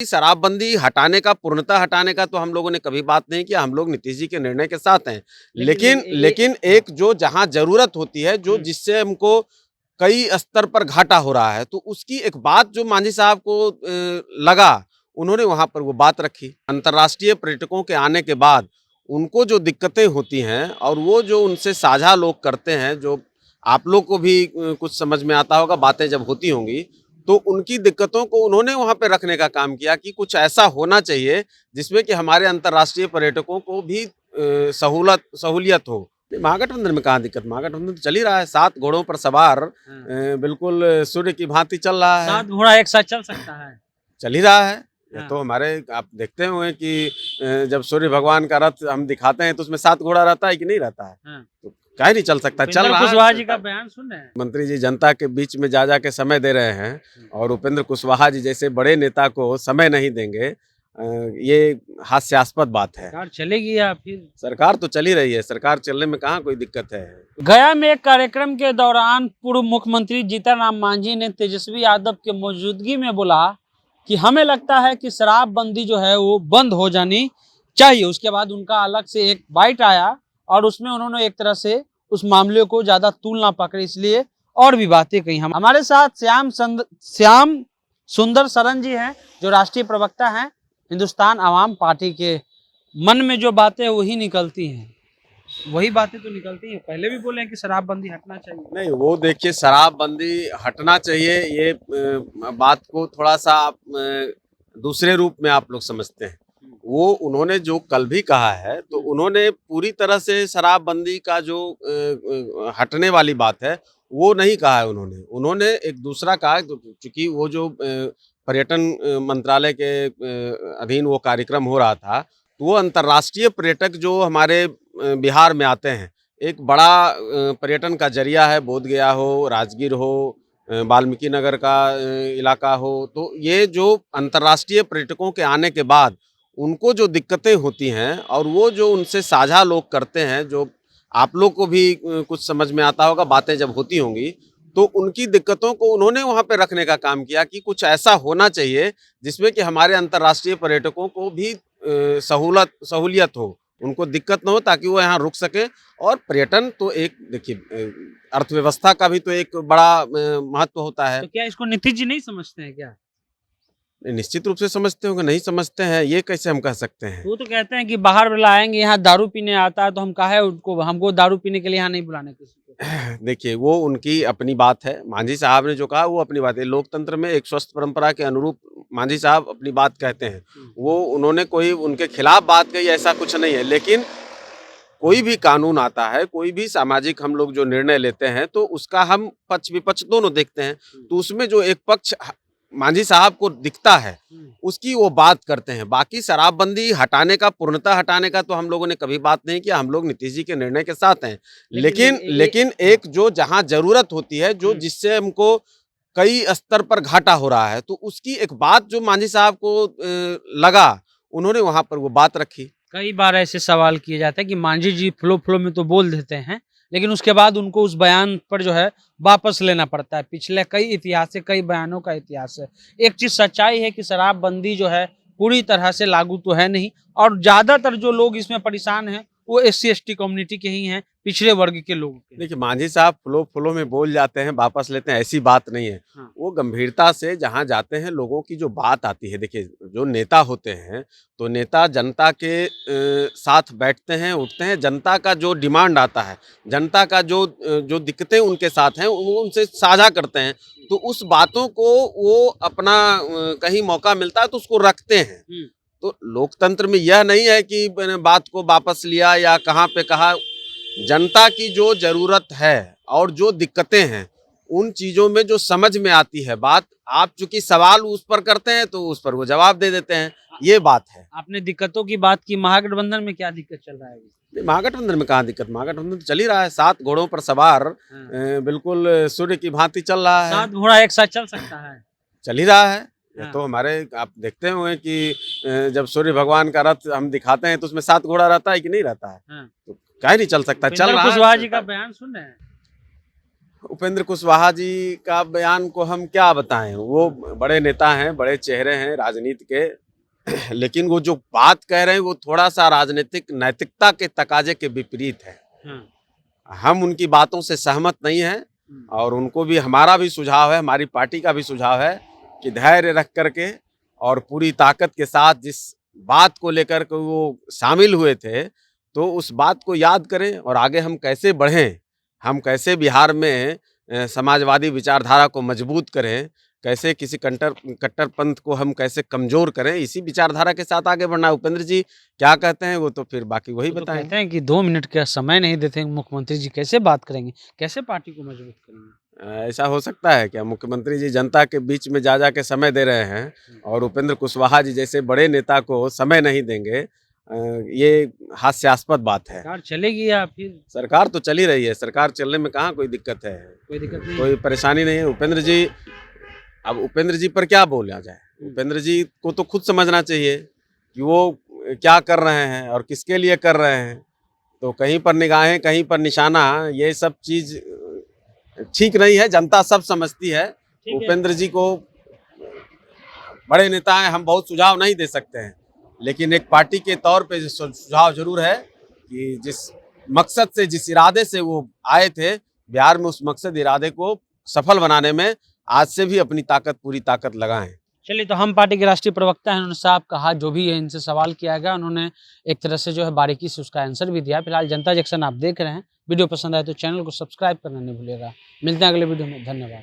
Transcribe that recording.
शराबबंदी हटाने का, पूर्णतः हटाने का तो हम लोगों ने कभी बात नहीं किया। हम लोग नीतीश जी के निर्णय के साथ हैं। लेकिन एक जो जहाँ ज़रूरत होती है, जो जिससे हमको कई स्तर पर घाटा हो रहा है, तो उसकी एक बात जो मांझी साहब को लगा, उन्होंने वहाँ पर वो बात रखी। अंतर्राष्ट्रीय पर्यटकों के आने के बाद उनको जो दिक्कतें होती हैं और वो जो उनसे साझा लोग करते हैं, जो आप लोग को भी कुछ समझ में आता होगा, बातें जब होती होंगी, तो उनकी दिक्कतों को उन्होंने वहाँ पे रखने का काम किया कि कुछ ऐसा होना चाहिए जिसमें कि हमारे अंतर्राष्ट्रीय पर्यटकों को भी सहूलियत हो। महागठबंधन में कहाँ दिक्कत, महागठबंधन तो चल ही रहा है। 7 घोड़ों पर सवार बिल्कुल सूर्य की भांति चल रहा है। 7 घोड़ा एक साथ चल सकता है? चल ही रहा है। ये तो हमारे आप देखते होंगे कि जब सूर्य भगवान का रथ हम दिखाते हैं तो उसमें 7 घोड़ा रहता है कि नहीं रहता है? तो काहे नहीं चल सकता, चल रहा है। कुशवाहा जी का बयान सुन रहे हैं? मंत्री जी जनता के बीच में जा के समय दे रहे हैं और उपेंद्र कुशवाहा जी जैसे बड़े नेता को समय नहीं देंगे, ये हास्यास्पद बात है। सरकार चलेगी या फिर? सरकार तो चली रही है, सरकार चलने में कहाँ कोई दिक्कत है। गया में एक कार्यक्रम के दौरान पूर्व मुख्यमंत्री जीतनराम मांझी ने तेजस्वी यादव के मौजूदगी में बोला कि हमें लगता है कि शराबबंदी जो है वो बंद हो जानी चाहिए। उसके बाद उनका अलग से एक बाइट आया और उसमें उन्होंने एक तरह से उस मामले को ज्यादा तूल ना पकड़े, इसलिए और भी बातें कही। हम हमारे साथ श्याम सुंदर सरन जी हैं, जो राष्ट्रीय प्रवक्ता हैं हिंदुस्तान आवाम पार्टी के। मन में जो बातें वही निकलती हैं, वही बातें तो निकलती हैं। पहले भी बोले हैं कि शराबबंदी हटना चाहिए। नहीं, वो देखिए, शराबबंदी हटना चाहिए, ये बात को थोड़ा सा आप दूसरे रूप में आप लोग समझते हैं। वो उन्होंने जो कल भी कहा है, तो उन्होंने पूरी तरह से शराबबंदी का जो हटने वाली बात है वो नहीं कहा है। उन्होंने एक दूसरा कहा, चूंकि वो जो पर्यटन मंत्रालय के अधीन वो कार्यक्रम हो रहा था, तो वो अंतर्राष्ट्रीय पर्यटक जो हमारे बिहार में आते हैं, एक बड़ा पर्यटन का जरिया है। बोधगया हो, राजगीर हो, वाल्मीकि नगर का इलाका हो, तो ये जो अंतर्राष्ट्रीय पर्यटकों के आने के बाद उनको जो दिक्कतें होती हैं और वो जो उनसे साझा लोग करते हैं, जो आप लोग को भी कुछ समझ में आता होगा, बातें जब होती होंगी, तो उनकी दिक्कतों को उन्होंने वहाँ पे रखने का काम किया कि कुछ ऐसा होना चाहिए जिसमें कि हमारे अंतर्राष्ट्रीय पर्यटकों को भी सहूलियत हो, उनको दिक्कत न हो, ताकि वो यहाँ रुक सके। और पर्यटन तो एक देखिए, अर्थव्यवस्था का भी तो एक बड़ा महत्व होता है। तो क्या इसको नीतीश जी नहीं समझते हैं क्या? निश्चित रूप से समझते होंगे, नहीं समझते हैं ये कैसे हम कह सकते हैं। वो तो कहते हैं कि बाहर वाला आएंगे, यहाँ दारू पीने आता है तो हम काहे उनको, हमको दारू पीने के लिए यहाँ नहीं बुलाने किसी को। देखिए, वो उनकी अपनी बात है। मांझी साहब ने जो कहा वो अपनी बात है। लोकतंत्र में एक स्वस्थ परंपरा के अनुरूप मांझी साहब अपनी बात कहते हैं। वो उन्होंने कोई उनके खिलाफ बात कही ऐसा कुछ नहीं है। लेकिन कोई भी कानून आता है, कोई भी सामाजिक हम लोग जो निर्णय लेते हैं, तो उसका हम पक्ष विपक्ष दोनों देखते हैं। तो उसमें जो एक पक्ष मांझी साहब को दिखता है, उसकी वो बात करते हैं। बाकी शराबबंदी हटाने का, पूर्णतः हटाने का तो हम लोगों ने कभी बात नहीं किया। हम लोग नीतीश जी के निर्णय के साथ हैं। लेकिन एक जो जहाँ जरूरत होती है, जो जिससे हमको कई स्तर पर घाटा हो रहा है, तो उसकी एक बात जो मांझी साहब को लगा, उन्होंने वहां पर वो बात रखी। कई बार ऐसे सवाल किए जाते हैं कि मांझी जी फ्लो में तो बोल देते हैं, लेकिन उसके बाद उनको उस बयान पर जो है वापस लेना पड़ता है। पिछले कई इतिहास से, कई बयानों का इतिहास है। एक चीज सच्चाई है कि शराबबंदी जो है पूरी तरह से लागू तो है नहीं, और ज्यादातर जो लोग इसमें परेशान हैं वो SC ST कम्युनिटी के ही हैं, पिछड़े वर्ग के लोग। देखिए, मांझी साहब फ्लो में बोल जाते हैं, वापस लेते हैं, ऐसी बात नहीं है। हाँ। वो गंभीरता से जहाँ जाते हैं, लोगों की जो बात आती है, देखिए, जो नेता होते हैं, तो नेता जनता के साथ बैठते हैं, उठते हैं। जनता का जो डिमांड आता है, जनता का जो दिक्कतें उनके साथ हैं, वो उनसे साझा करते हैं। तो उस बातों को वो अपना कहीं मौका मिलता है तो उसको रखते हैं। तो लोकतंत्र में यह नहीं है कि मैंने बात को वापस लिया या कहाँ पे कहा। जनता की जो जरूरत है और जो दिक्कतें हैं, उन चीजों में जो समझ में आती है बात, आप चूंकि सवाल उस पर करते हैं तो उस पर वो जवाब दे देते हैं, ये बात है। आपने दिक्कतों की बात की, महागठबंधन में क्या दिक्कत चल रहा है? महागठबंधन में कहाँ दिक्कत, महागठबंधन तो चल ही रहा है। 7 घोड़ों पर सवार बिल्कुल सूर्य की भांति चल रहा है। 7 घोड़ा एक साथ चल सकता है? चल ही रहा है। ये तो हमारे आप देखते होंगे कि जब सूर्य भगवान का रथ हम दिखाते हैं तो उसमें 7 घोड़ा रहता है कि नहीं रहता है? तो काहे नहीं चल सकता, चल रहा है। कुशवाहा जी का बयान सुन रहे हैं? उपेंद्र कुशवाहा जी का बयान को हम क्या बताएं। वो बड़े नेता हैं, बड़े चेहरे हैं राजनीति के, लेकिन वो जो बात कह रहे हैं वो थोड़ा सा राजनीतिक नैतिकता के तकाजे के विपरीत है। हम उनकी बातों से सहमत नहीं हैं और उनको भी, हमारा भी सुझाव है, हमारी पार्टी का भी सुझाव है कि धैर्य रख करके और पूरी ताकत के साथ जिस बात को लेकर के वो शामिल हुए थे, तो उस बात को याद करें और आगे हम कैसे बढ़ें, हम कैसे बिहार में समाजवादी विचारधारा को मजबूत करें, कैसे किसी कट्टरपंथ को हम कैसे कमजोर करें, इसी विचारधारा के साथ आगे बढ़ना है। उपेंद्र जी क्या कहते हैं वो तो फिर बाकी वही वो तो बताएं। कहते हैं कि 2 मिनट का समय नहीं देते मुख्यमंत्री जी, कैसे बात करेंगे, कैसे पार्टी को मजबूत करेंगे? ऐसा हो सकता है क्या? मुख्यमंत्री जी जनता के बीच में जा के समय दे रहे हैं और उपेंद्र कुशवाहा जी जैसे बड़े नेता को समय नहीं देंगे, ये हास्यास्पद बात है। सरकार चलेगी या फिर सरकार तो चल ही रही है, सरकार चलने में कहाँ कोई दिक्कत है, कोई दिक्कत नहीं? कोई परेशानी नहीं है। उपेंद्र जी, अब उपेंद्र जी पर क्या बोला जाए? उपेंद्र जी को तो खुद समझना चाहिए कि वो क्या कर रहे हैं और किसके लिए कर रहे हैं। तो कहीं पर निगाहें, कहीं पर निशाना, ये सब चीज ठीक नहीं है। जनता सब समझती है। उपेंद्र जी को, बड़े नेता हैं, हम बहुत सुझाव नहीं दे सकते हैं, लेकिन एक पार्टी के तौर पे सुझाव जरूर है कि जिस मकसद से, जिस इरादे से वो आए थे बिहार में, उस मकसद इरादे को सफल बनाने में आज से भी अपनी ताकत, पूरी ताकत लगाएं। चलिए, तो हम पार्टी के राष्ट्रीय प्रवक्ता हैं, उन्होंने साहब कहा, जो भी है इनसे सवाल किया गया उन्होंने एक तरह से जो है बारीकी से उसका आंसर भी दिया। फिलहाल जनता जंक्शन आप देख रहे हैं, वीडियो पसंद आए तो चैनल को सब्सक्राइब करना नहीं भूलिएगा। मिलते हैं अगले वीडियो में, धन्यवाद।